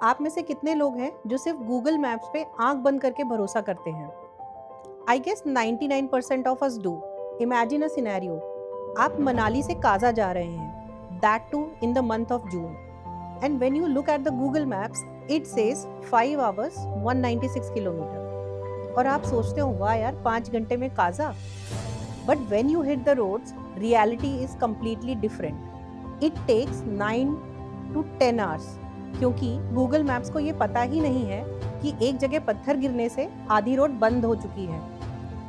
आप में से कितने लोग हैं जो सिर्फ गूगल मैप्स पे आंख बंद करके भरोसा करते हैं? I guess 99% of us do. Imagine a scenario, आप मनाली से काजा जा रहे हैं, that too in the month of June, and when you look at the Google Maps it says 5 hours 196 kilometre, और आप सोचते हो वाह यार 5 घंटे में Kaza. But when you hit the roads reality is completely different. It takes 9 to 10 hours, क्योंकि Google maps को ये पता ही नहीं है कि एक जगह पत्थर गिरने से आधी रोड बंद हो चुकी है,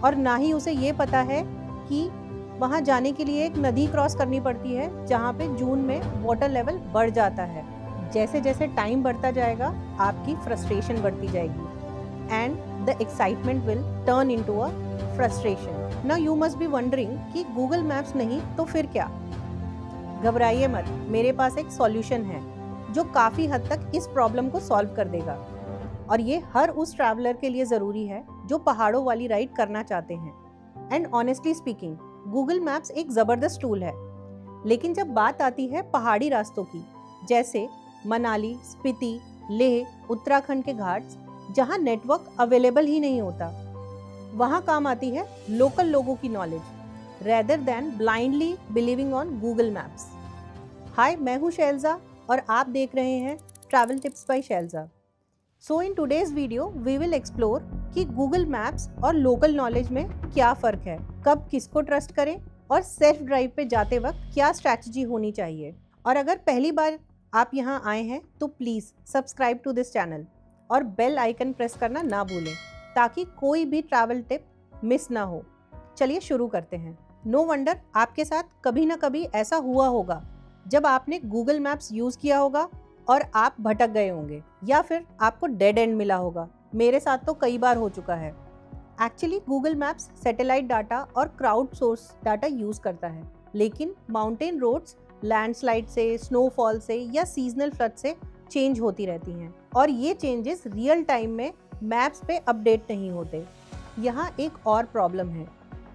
और ना ही उसे ये पता है कि वहाँ जाने के लिए एक नदी क्रॉस करनी पड़ती है जहाँ पे जून में वाटर लेवल बढ़ जाता है। जैसे जैसे टाइम बढ़ता जाएगा आपकी फ्रस्ट्रेशन बढ़ती जाएगी and the excitement will turn into a frustration. Now you must be wondering कि गूगल मैप्स नहीं तो फिर क्या? घबराइए मत, मेरे पास एक सॉल्यूशन है जो काफ़ी हद तक इस प्रॉब्लम को सॉल्व कर देगा, और ये हर उस ट्रैवलर के लिए ज़रूरी है जो पहाड़ों वाली राइड करना चाहते हैं। And honestly speaking, Google maps एक ज़बरदस्त टूल है, लेकिन जब बात आती है पहाड़ी रास्तों की, जैसे मनाली, स्पीति, लेह, उत्तराखंड के घाट्स, जहाँ नेटवर्क अवेलेबल ही नहीं होता, वहाँ काम आती है लोकल लोगों की knowledge rather than blindly believing on Google Maps. Hi, मैं हूँ शैलजा और आप देख रहे हैं travel tips by Shailaja. So in today's video we will explore कि गूगल मैप्स और लोकल नॉलेज में क्या फ़र्क है, कब किसको ट्रस्ट करें, और सेल्फ ड्राइव पे जाते वक्त क्या स्ट्रैटेजी होनी चाहिए। और अगर पहली बार आप यहाँ आए हैं तो please subscribe to this channel और बेल आइकन प्रेस करना ना भूलें, ताकि कोई भी ट्रैवल टिप मिस ना हो। चलिए शुरू करते हैं। नो वंडर आपके साथ कभी ना कभी ऐसा हुआ होगा जब आपने गूगल मैप्स यूज़ किया होगा और आप भटक गए होंगे, या फिर आपको डेड एंड मिला होगा। मेरे साथ तो कई बार हो चुका है। Actually Google maps satellite data और क्राउड सोर्स डाटा यूज़ करता है, लेकिन माउंटेन रोड्स लैंडस्लाइड से, स्नोफॉल से या सीजनल फ्लड से चेंज होती रहती हैं, और ये चेंजेस रियल टाइम में मैप्स पे अपडेट नहीं होते। यहाँ एक और प्रॉब्लम है,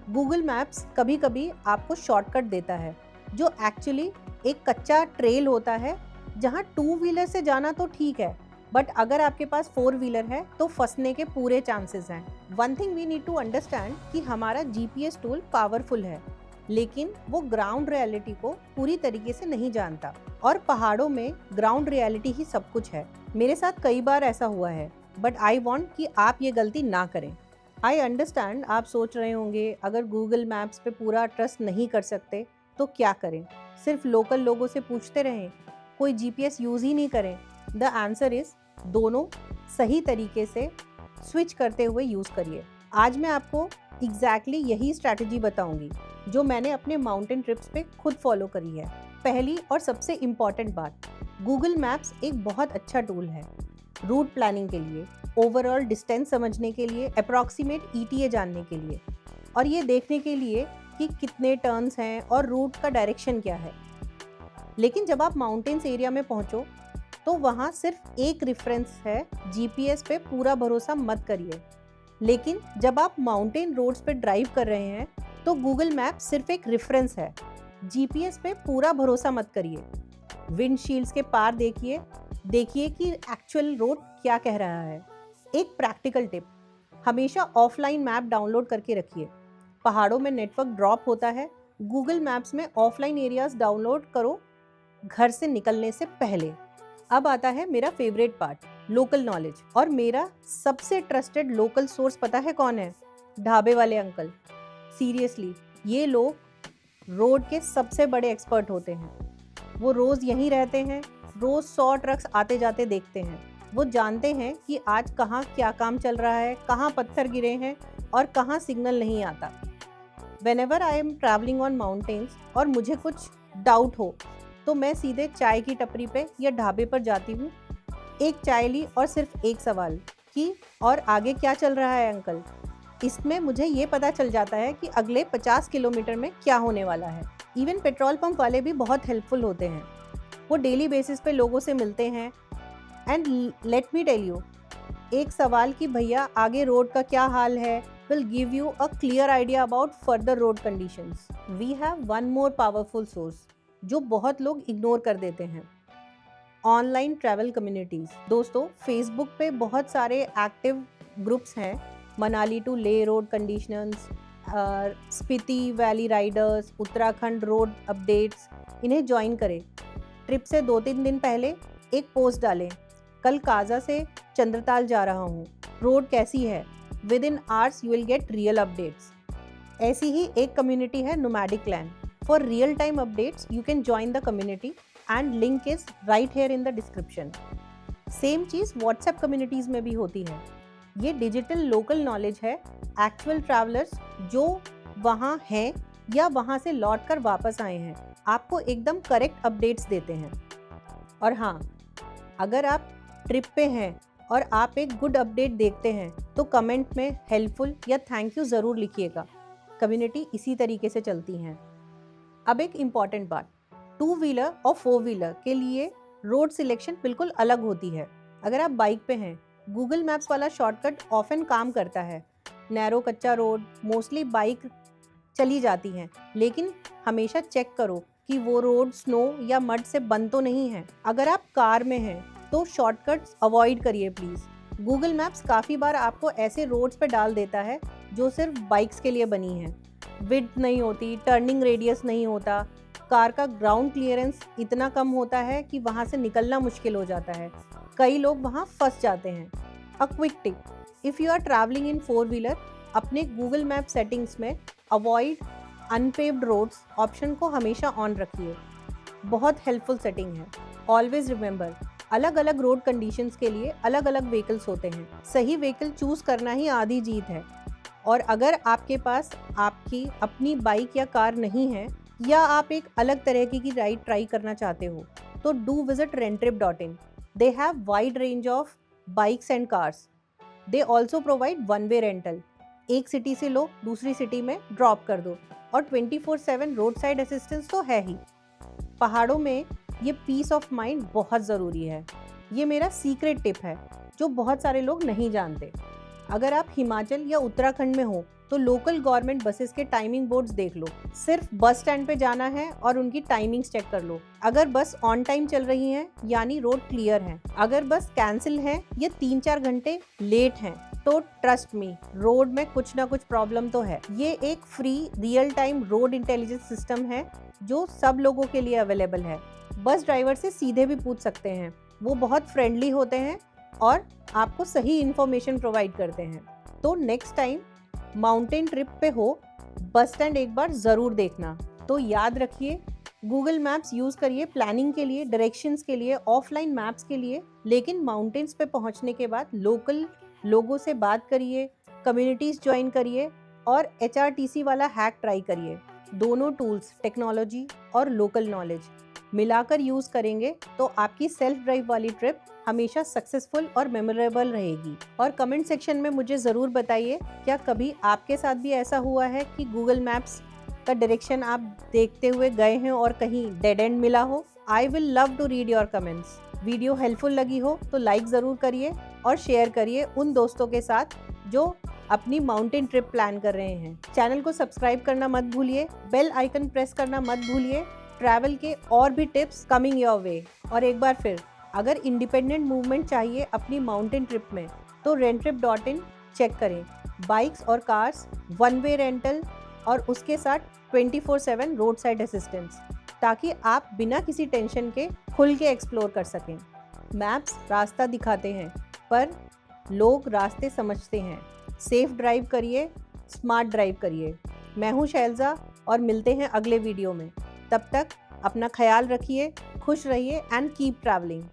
गूगल मैप्स कभी कभी आपको शॉर्टकट देता है जो एक्चुअली एक कच्चा ट्रेल होता है, जहाँ 2 व्हीलर से जाना तो ठीक है, बट अगर आपके पास 4 व्हीलर है तो फंसने के पूरे चांसेस हैं। One thing we need to understand कि हमारा जीपीएस टूल पावरफुल है, लेकिन वो ग्राउंड रियलिटी को पूरी तरीके से नहीं जानता, और पहाड़ों में ग्राउंड रियलिटी ही सब कुछ है। मेरे साथ कई बार ऐसा हुआ है, बट आई वॉन्ट कि आप ये गलती ना करें। आई अंडरस्टैंड आप सोच रहे होंगे अगर गूगल मैप्स पे पूरा ट्रस्ट नहीं कर सकते तो क्या करें, सिर्फ लोकल लोगों से पूछते रहें, कोई जीपीएस यूज़ ही नहीं करें? द आंसर इज़ दोनों सही तरीके से स्विच करते हुए यूज़ करिए। आज मैं आपको एग्जैक्टली यही स्ट्रैटेजी बताऊंगी जो मैंने अपने माउंटेन ट्रिप्स पे खुद फॉलो करी है। पहली और सबसे इम्पॉर्टेंट बात, गूगल मैप्स एक बहुत अच्छा टूल है रूट प्लानिंग के लिए, ओवरऑल डिस्टेंस समझने के लिए, अप्रॉक्सीमेट ईटीए जानने के लिए, और ये देखने के लिए कि कितने टर्न्स हैं और रूट का डायरेक्शन क्या है। लेकिन जब आप माउंटेन्स एरिया में पहुंचो तो वहाँ सिर्फ एक रेफरेंस है, जीपीएस पे पूरा भरोसा मत करिए। लेकिन जब आप माउंटेन रोड्स पे ड्राइव कर रहे हैं तो गूगल मैप सिर्फ एक रेफरेंस है, जीपीएस पे पूरा भरोसा मत करिए। विंडशील्ड्स के पार देखिए कि एक्चुअल रोड क्या कह रहा है। एक प्रैक्टिकल टिप, हमेशा ऑफलाइन मैप डाउनलोड करके रखिए। पहाड़ों में नेटवर्क ड्रॉप होता है, गूगल मैप्स में ऑफलाइन एरियाज डाउनलोड करो घर से निकलने से पहले। अब आता है मेरा फेवरेट पार्ट, लोकल नॉलेज, और मेरा सबसे ट्रस्टेड लोकल सोर्स पता है कौन है? ढाबे वाले अंकल। सीरियसली, ये लोग रोड के सबसे बड़े एक्सपर्ट होते हैं। वो रोज़ यहीं रहते हैं, रोज़ 100 ट्रक्स आते जाते देखते हैं। वो जानते हैं कि आज कहाँ क्या काम चल रहा है, कहाँ पत्थर गिरे हैं और कहाँ सिग्नल नहीं आता। Whenever I am traveling on mountains और मुझे कुछ डाउट हो तो मैं सीधे चाय की टपरी पे या ढाबे पर जाती हूँ, एक चाय ली और सिर्फ एक सवाल कि और आगे क्या चल रहा है अंकल। इसमें मुझे ये पता चल जाता है कि अगले 50 किलोमीटर में क्या होने वाला है। इवन पेट्रोल पंप वाले भी बहुत हेल्पफुल होते हैं, वो डेली बेसिस पे लोगों से मिलते हैं। And let me tell you, एक सवाल कि भैया आगे रोड का क्या हाल है will give you a clear idea about further road conditions. We have one more powerful source जो बहुत लोग इग्नोर कर देते हैं, ऑनलाइन ट्रैवल कम्युनिटीज़। दोस्तों, फेसबुक पे बहुत सारे एक्टिव ग्रुप्स हैं, मनाली टू ले road conditioners, Spiti valley Riders, Uttarakhand road updates. इन्हें ज्वाइन करें। ट्रिप से 2-3 दिन पहले एक पोस्ट डालें, कल काजा से चंद्रताल जा रहा हूँ, रोड कैसी है। With in hours you will get real updates. ऐसी ही एक कम्युनिटी है nomadic land. For real time updates you can join the community and link is right here in the description. Same cheese WhatsApp communities में भी होती है। ये digital local knowledge है, actual travellers जो वहाँ हैं या वहाँ से लौट कर वापस आए हैं आपको एकदम करेक्ट अपडेट्स देते हैं। और हाँ, अगर आप ट्रिप पे हैं और आप एक गुड अपडेट देखते हैं तो कमेंट में हेल्पफुल या थैंक यू ज़रूर लिखिएगा। कम्युनिटी इसी तरीके से चलती हैं। अब एक इम्पॉर्टेंट बात, 2 व्हीलर और 4 व्हीलर के लिए रोड सिलेक्शन बिल्कुल अलग होती है। अगर आप बाइक पे हैं, गूगल मैप्स वाला शॉर्टकट ऑफन काम करता है। नैरो कच्चा रोड मोस्टली बाइक चली जाती हैं, लेकिन हमेशा चेक करो कि वो रोड स्नो या मड से बंद तो नहीं है। अगर आप कार में हैं तो शॉर्टकट्स अवॉइड करिए प्लीज़। गूगल मैप्स काफ़ी बार आपको ऐसे रोड्स पे डाल देता है जो सिर्फ बाइक्स के लिए बनी है। विड्थ नहीं होती, टर्निंग रेडियस नहीं होता, कार का ग्राउंड क्लियरेंस इतना कम होता है कि वहाँ से निकलना मुश्किल हो जाता है। कई लोग वहाँ फंस जाते हैं। A quick tip, if you are travelling in 4 wheeler, अपने गूगल मैप सेटिंग्स में अवॉइड अनपेव्ड रोड्स ऑप्शन को हमेशा ऑन रखिए। बहुत हेल्पफुल सेटिंग है। ऑलवेज रिमेंबर, अलग अलग रोड कंडीशंस के लिए अलग अलग व्हीकल्स होते हैं। सही व्हीकल चूज़ करना ही आधी जीत है। और अगर आपके पास आपकी अपनी बाइक या कार नहीं है या आप एक अलग तरह की राइड ट्राई करना चाहते हो तो do visit rentrip.in। They have wide range of bikes and cars. They also provide one way rental. एक सिटी से लो, दूसरी सिटी में ड्रॉप कर दो, और 24/7 रोड साइड असिस्टेंस तो है ही। पहाड़ों में ये पीस ऑफ माइंड बहुत ज़रूरी है। ये मेरा सीक्रेट टिप है जो बहुत सारे लोग नहीं जानते। अगर आप हिमाचल या उत्तराखंड में हो तो लोकल गवर्नमेंट बसेस के टाइमिंग बोर्ड्स देख लो। सिर्फ बस स्टैंड पे जाना है और उनकी टाइमिंग्स चेक कर लो। अगर बस ऑन टाइम चल रही है यानी रोड क्लियर है। अगर बस कैंसिल है या 3-4 घंटे लेट हैं तो ट्रस्ट मी, रोड में कुछ ना कुछ प्रॉब्लम तो है। ये एक free real time road intelligence system है जो सब लोगों के लिए अवेलेबल है। बस ड्राइवर से सीधे भी पूछ सकते हैं, वो बहुत फ्रेंडली होते हैं और आपको सही इन्फॉर्मेशन प्रोवाइड करते हैं। तो नेक्स्ट टाइम माउंटेन ट्रिप पे हो, बस स्टैंड एक बार ज़रूर देखना। तो याद रखिए, गूगल मैप्स यूज़ करिए प्लानिंग के लिए, डायरेक्शंस के लिए, ऑफलाइन मैप्स के लिए, लेकिन माउंटेन्स पे पहुंचने के बाद लोकल लोगों से बात करिए, कम्युनिटीज़ ज्वाइन करिए और HRTC वाला हैक ट्राई करिए। दोनों टूल्स, टेक्नोलॉजी और लोकल नॉलेज मिलाकर यूज़ करेंगे तो आपकी सेल्फ ड्राइव वाली ट्रिप हमेशा सक्सेसफुल और मेमोरेबल रहेगी। और कमेंट सेक्शन में मुझे ज़रूर बताइए, क्या कभी आपके साथ भी ऐसा हुआ है कि गूगल मैप्स का डायरेक्शन आप देखते हुए गए हैं और कहीं डेड एंड मिला हो। I will love to read your comments. Video helpful लगी हो तो लाइक ज़रूर करिए और शेयर करिए उन दोस्तों के साथ जो अपनी माउंटेन ट्रिप प्लान कर रहे हैं। चैनल को सब्सक्राइब करना मत भूलिए, बेल आइकन प्रेस करना मत भूलिए। ट्रैवल के और भी टिप्स कमिंग योर वे। और एक बार फिर, अगर इंडिपेंडेंट मूवमेंट चाहिए अपनी माउंटेन ट्रिप में तो rentrip.in चेक करें। बाइक्स और कार्स, वन वे रेंटल और उसके साथ 24/7 रोड साइड असिस्टेंस, ताकि आप बिना किसी टेंशन के खुल के एक्सप्लोर कर सकें। मैप्स रास्ता दिखाते हैं पर लोग रास्ते समझते हैं। सेफ ड्राइव करिए, स्मार्ट ड्राइव करिए। मैं हूँ शैलजा और मिलते हैं अगले वीडियो में। तब तक अपना ख्याल रखिए, खुश रहिए एंड कीप ट्रैवलिंग।